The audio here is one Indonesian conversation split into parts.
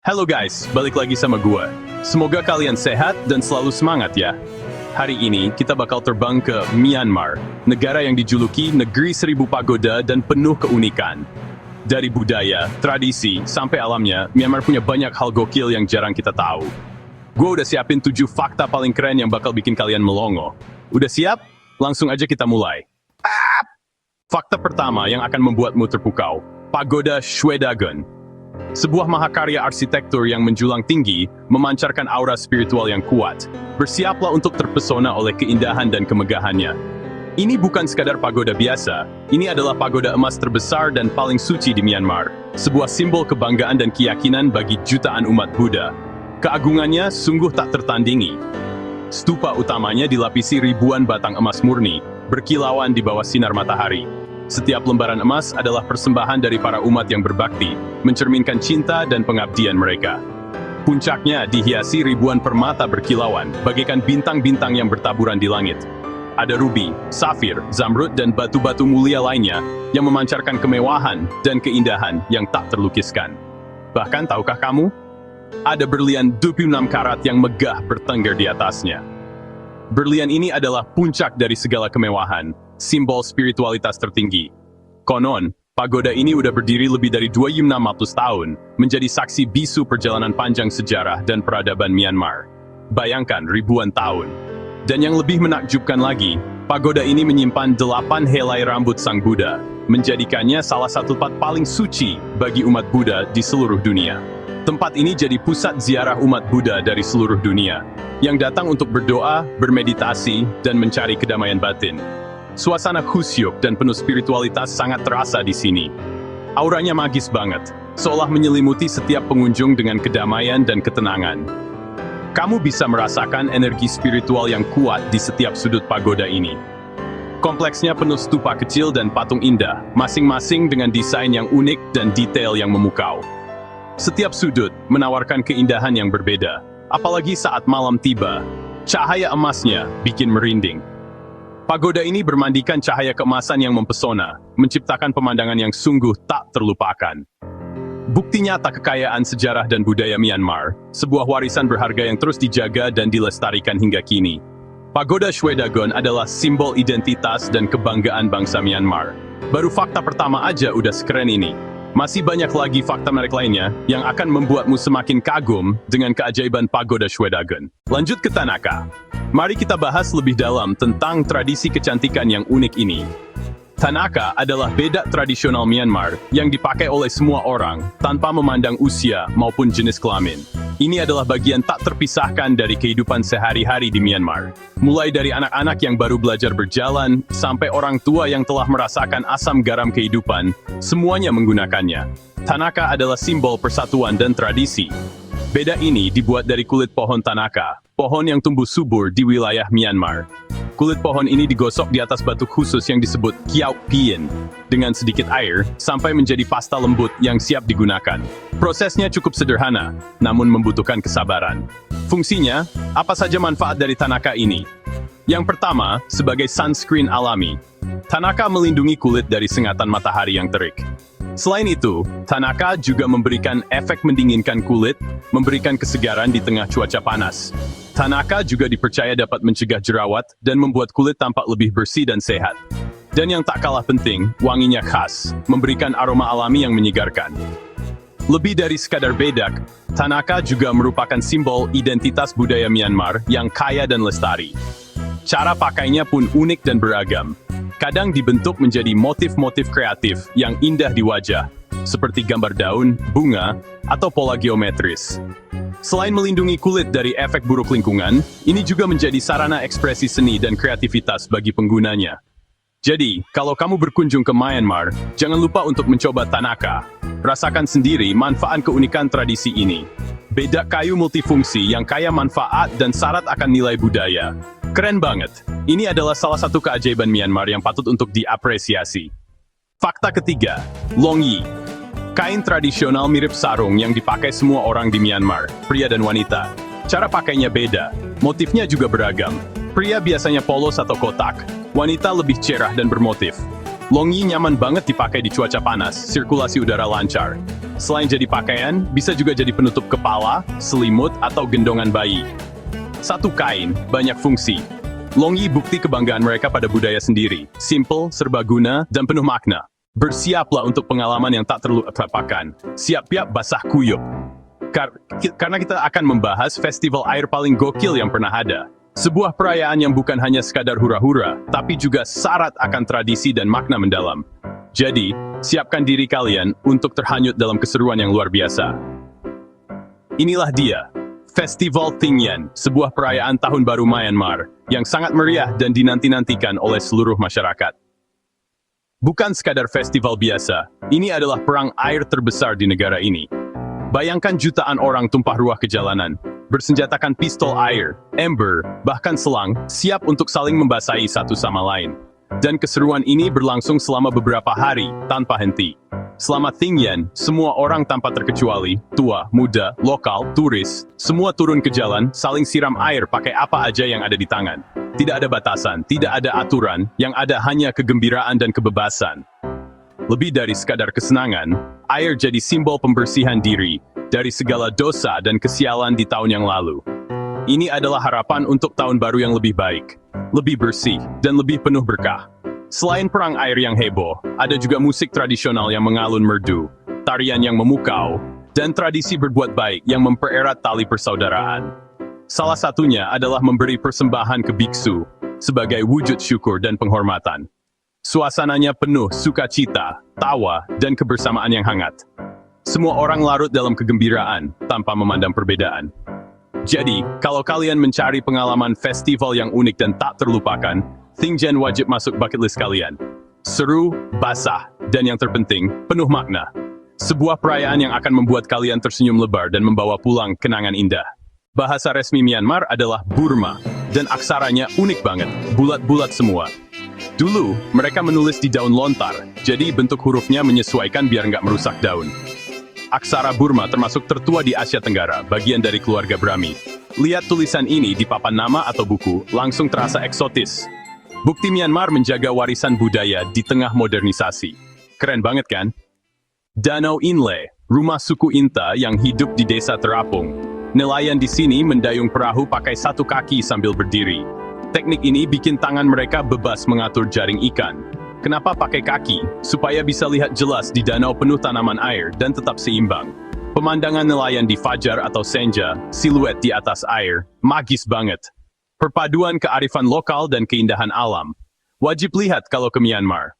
Halo guys, balik lagi sama gua. Semoga kalian sehat dan selalu semangat ya. Hari ini kita bakal terbang ke Myanmar, negara yang dijuluki negeri seribu pagoda dan penuh keunikan. Dari budaya, tradisi, sampai alamnya, Myanmar punya banyak hal gokil yang jarang kita tahu. Gua udah siapin 7 fakta paling keren yang bakal bikin kalian melongo. Udah siap? Langsung aja kita mulai. Fakta pertama yang akan membuatmu terpukau, Pagoda Shwedagon. Sebuah mahakarya arsitektur yang menjulang tinggi, memancarkan aura spiritual yang kuat. Bersiaplah untuk terpesona oleh keindahan dan kemegahannya. Ini bukan sekadar pagoda biasa, ini adalah pagoda emas terbesar dan paling suci di Myanmar. Sebuah simbol kebanggaan dan keyakinan bagi jutaan umat Buddha. Keagungannya sungguh tak tertandingi. Stupa utamanya dilapisi ribuan batang emas murni, berkilauan di bawah sinar matahari. Setiap lembaran emas adalah persembahan dari para umat yang berbakti, mencerminkan cinta dan pengabdian mereka. Puncaknya dihiasi ribuan permata berkilauan, bagaikan bintang-bintang yang bertaburan di langit. Ada rubi, safir, zamrud, dan batu-batu mulia lainnya yang memancarkan kemewahan dan keindahan yang tak terlukiskan. Bahkan tahukah kamu? Ada berlian 26 karat yang megah bertengger di atasnya. Berlian ini adalah puncak dari segala kemewahan, simbol spiritualitas tertinggi. Konon, pagoda ini udah berdiri lebih dari 2600 tahun, menjadi saksi bisu perjalanan panjang sejarah dan peradaban Myanmar. Bayangkan ribuan tahun. Dan yang lebih menakjubkan lagi, pagoda ini menyimpan 8 helai rambut Sang Buddha, menjadikannya salah satu tempat paling suci bagi umat Buddha di seluruh dunia. Tempat ini jadi pusat ziarah umat Buddha dari seluruh dunia, yang datang untuk berdoa, bermeditasi, dan mencari kedamaian batin. Suasana khusyuk dan penuh spiritualitas sangat terasa di sini. Auranya magis banget, seolah menyelimuti setiap pengunjung dengan kedamaian dan ketenangan. Kamu bisa merasakan energi spiritual yang kuat di setiap sudut pagoda ini. Kompleksnya penuh stupa kecil dan patung indah, masing-masing dengan desain yang unik dan detail yang memukau. Setiap sudut menawarkan keindahan yang berbeda, apalagi saat malam tiba. Cahaya emasnya bikin merinding. Pagoda ini bermandikan cahaya keemasan yang mempesona, menciptakan pemandangan yang sungguh tak terlupakan. Bukti nyata kekayaan sejarah dan budaya Myanmar, sebuah warisan berharga yang terus dijaga dan dilestarikan hingga kini. Pagoda Shwedagon adalah simbol identitas dan kebanggaan bangsa Myanmar. Baru fakta pertama aja udah sekeren ini. Masih banyak lagi fakta menarik lainnya yang akan membuatmu semakin kagum dengan keajaiban Pagoda Shwedagon. Lanjut ke Tanaka. Mari kita bahas lebih dalam tentang tradisi kecantikan yang unik ini. Tanaka adalah bedak tradisional Myanmar yang dipakai oleh semua orang tanpa memandang usia maupun jenis kelamin. Ini adalah bagian tak terpisahkan dari kehidupan sehari-hari di Myanmar. Mulai dari anak-anak yang baru belajar berjalan, sampai orang tua yang telah merasakan asam garam kehidupan, semuanya menggunakannya. Tanaka adalah simbol persatuan dan tradisi. Bedak ini dibuat dari kulit pohon Tanaka, pohon yang tumbuh subur di wilayah Myanmar. Kulit pohon ini digosok di atas batu khusus yang disebut kiauk pien, dengan sedikit air, sampai menjadi pasta lembut yang siap digunakan. Prosesnya cukup sederhana, namun membutuhkan kesabaran. Fungsinya, apa saja manfaat dari Tanaka ini? Yang pertama, sebagai sunscreen alami. Tanaka melindungi kulit dari sengatan matahari yang terik. Selain itu, Tanaka juga memberikan efek mendinginkan kulit, memberikan kesegaran di tengah cuaca panas. Tanaka juga dipercaya dapat mencegah jerawat dan membuat kulit tampak lebih bersih dan sehat. Dan yang tak kalah penting, wanginya khas, memberikan aroma alami yang menyegarkan. Lebih dari sekadar bedak, Tanaka juga merupakan simbol identitas budaya Myanmar yang kaya dan lestari. Cara pakainya pun unik dan beragam. Kadang dibentuk menjadi motif-motif kreatif yang indah di wajah, seperti gambar daun, bunga, atau pola geometris. Selain melindungi kulit dari efek buruk lingkungan, ini juga menjadi sarana ekspresi seni dan kreativitas bagi penggunanya. Jadi, kalau kamu berkunjung ke Myanmar, jangan lupa untuk mencoba Tanaka. Rasakan sendiri manfaat keunikan tradisi ini. Bedak kayu multifungsi yang kaya manfaat dan syarat akan nilai budaya. Keren banget. Ini adalah salah satu keajaiban Myanmar yang patut untuk diapresiasi. Fakta ketiga, Longyi. Kain tradisional mirip sarung yang dipakai semua orang di Myanmar, pria dan wanita. Cara pakainya beda, motifnya juga beragam. Pria biasanya polos atau kotak, wanita lebih cerah dan bermotif. Longyi nyaman banget dipakai di cuaca panas, sirkulasi udara lancar. Selain jadi pakaian, bisa juga jadi penutup kepala, selimut, atau gendongan bayi. Satu kain, banyak fungsi. Longyi bukti kebanggaan mereka pada budaya sendiri. Simple, serbaguna, dan penuh makna. Bersiaplah untuk pengalaman yang tak terlupakan. Siap-siap basah kuyup. Karena kita akan membahas festival air paling gokil yang pernah ada. Sebuah perayaan yang bukan hanya sekadar hura-hura, tapi juga syarat akan tradisi dan makna mendalam. Jadi, siapkan diri kalian untuk terhanyut dalam keseruan yang luar biasa. Inilah dia, Festival Tingyan, sebuah perayaan Tahun Baru Myanmar, yang sangat meriah dan dinanti-nantikan oleh seluruh masyarakat. Bukan sekadar festival biasa, ini adalah perang air terbesar di negara ini. Bayangkan jutaan orang tumpah ruah ke jalanan, bersenjatakan pistol air, ember, bahkan selang, siap untuk saling membasahi satu sama lain. Dan keseruan ini berlangsung selama beberapa hari, tanpa henti. Selama Tingyan, semua orang tanpa terkecuali, tua, muda, lokal, turis, semua turun ke jalan, saling siram air pakai apa aja yang ada di tangan. Tidak ada batasan, tidak ada aturan, yang ada hanya kegembiraan dan kebebasan. Lebih dari sekadar kesenangan, air jadi simbol pembersihan diri dari segala dosa dan kesialan di tahun yang lalu. Ini adalah harapan untuk tahun baru yang lebih baik, lebih bersih, dan lebih penuh berkah. Selain perang air yang heboh, ada juga musik tradisional yang mengalun merdu, tarian yang memukau, dan tradisi berbuat baik yang mempererat tali persaudaraan. Salah satunya adalah memberi persembahan ke biksu, sebagai wujud syukur dan penghormatan. Suasananya penuh sukacita, tawa, dan kebersamaan yang hangat. Semua orang larut dalam kegembiraan, tanpa memandang perbedaan. Jadi, kalau kalian mencari pengalaman festival yang unik dan tak terlupakan, Tingyan wajib masuk bucket list kalian. Seru, basah, dan yang terpenting, penuh makna. Sebuah perayaan yang akan membuat kalian tersenyum lebar dan membawa pulang kenangan indah. Bahasa resmi Myanmar adalah Burma, dan aksaranya unik banget, bulat-bulat semua. Dulu, mereka menulis di daun lontar, jadi bentuk hurufnya menyesuaikan biar nggak merusak daun. Aksara Burma termasuk tertua di Asia Tenggara, bagian dari keluarga Brahmi. Lihat tulisan ini di papan nama atau buku, langsung terasa eksotis. Bukti Myanmar menjaga warisan budaya di tengah modernisasi. Keren banget kan? Danau Inle, rumah suku Inta yang hidup di desa terapung. Nelayan di sini mendayung perahu pakai satu kaki sambil berdiri. Teknik ini bikin tangan mereka bebas mengatur jaring ikan. Kenapa pakai kaki? Supaya bisa lihat jelas di danau penuh tanaman air dan tetap seimbang. Pemandangan nelayan di Fajar atau Senja, siluet di atas air, magis banget. Perpaduan kearifan lokal dan keindahan alam. Wajib lihat kalau ke Myanmar.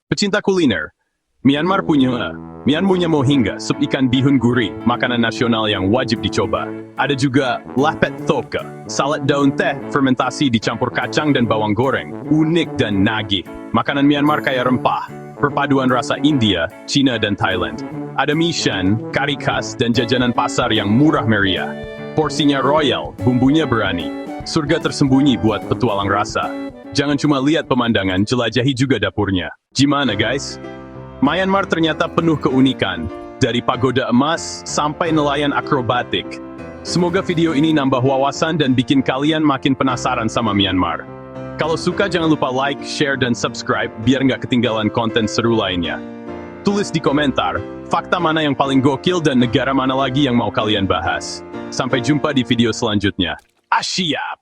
Pecinta kuliner, Myanmar punya mohinga, sup ikan bihun gurih, makanan nasional yang wajib dicoba. Ada juga lapet thoka, salad daun teh, fermentasi dicampur kacang dan bawang goreng, unik dan nagih. Makanan Myanmar kaya rempah, perpaduan rasa India, Cina dan Thailand. Ada mie shan, kari khas, dan jajanan pasar yang murah meriah. Porsinya royal, bumbunya berani. Surga tersembunyi buat petualang rasa. Jangan cuma lihat pemandangan, jelajahi juga dapurnya. Gimana guys? Myanmar ternyata penuh keunikan, dari pagoda emas sampai nelayan akrobatik. Semoga video ini nambah wawasan dan bikin kalian makin penasaran sama Myanmar. Kalau suka jangan lupa like, share, dan subscribe biar nggak ketinggalan konten seru lainnya. Tulis di komentar, fakta mana yang paling gokil dan negara mana lagi yang mau kalian bahas. Sampai jumpa di video selanjutnya. Asyap!